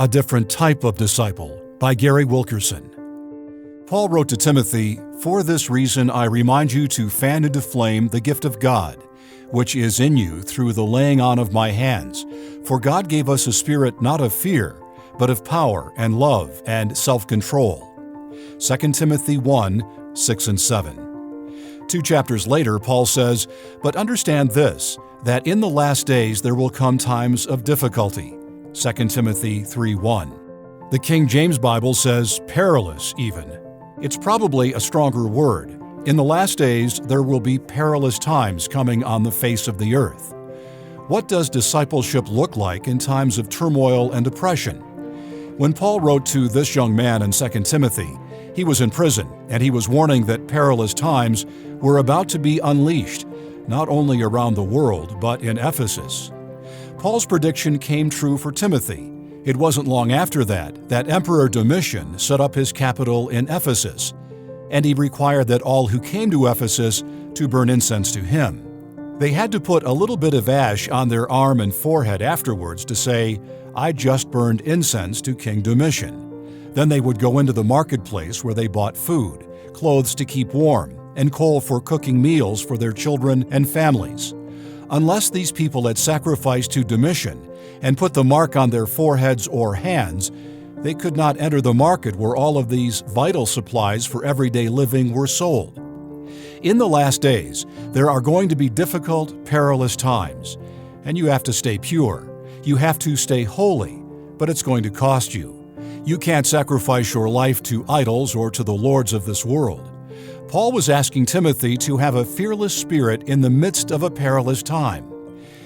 A Different Type of Disciple by Gary Wilkerson. Paul wrote to Timothy, "For this reason I remind you to fan into flame the gift of God, which is in you through the laying on of my hands. For God gave us a spirit not of fear, but of power and love and self-control." 2 Timothy 1, 6 and 7. 2 chapters later, Paul says, "But understand this, that in the last days there will come times of difficulty." 2 Timothy 3:1. The King James Bible says perilous even. It's probably a stronger word. In the last days there will be perilous times coming on the face of the earth. What does discipleship look like in times of turmoil and oppression? When Paul wrote to this young man in 2 Timothy, he was in prison, and he was warning that perilous times were about to be unleashed, not only around the world, but in Ephesus. Paul's prediction came true for Timothy. It wasn't long after that Emperor Domitian set up his capital in Ephesus, and he required that all who came to Ephesus to burn incense to him. They had to put a little bit of ash on their arm and forehead afterwards to say, "I just burned incense to King Domitian." Then they would go into the marketplace where they bought food, clothes to keep warm, and coal for cooking meals for their children and families. Unless these people had sacrificed to Domitian and put the mark on their foreheads or hands, they could not enter the market where all of these vital supplies for everyday living were sold. In the last days, there are going to be difficult, perilous times, and you have to stay pure. You have to stay holy, but it's going to cost you. You can't sacrifice your life to idols or to the lords of this world. Paul was asking Timothy to have a fearless spirit in the midst of a perilous time.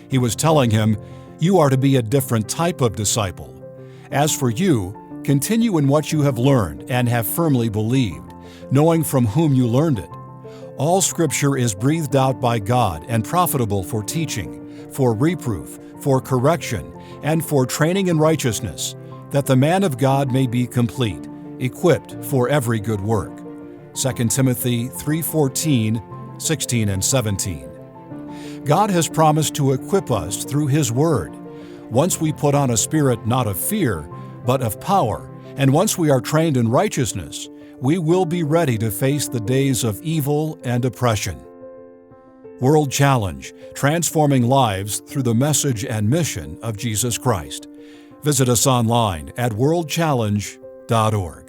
He was telling him, you are to be a different type of disciple. As for you, continue in what you have learned and have firmly believed, knowing from whom you learned it. All Scripture is breathed out by God and profitable for teaching, for reproof, for correction, and for training in righteousness, that the man of God may be complete, equipped for every good work. 2 Timothy 3:14, 16, and 17. God has promised to equip us through His Word. Once we put on a spirit not of fear, but of power, and once we are trained in righteousness, we will be ready to face the days of evil and oppression. World Challenge, transforming lives through the message and mission of Jesus Christ. Visit us online at worldchallenge.org.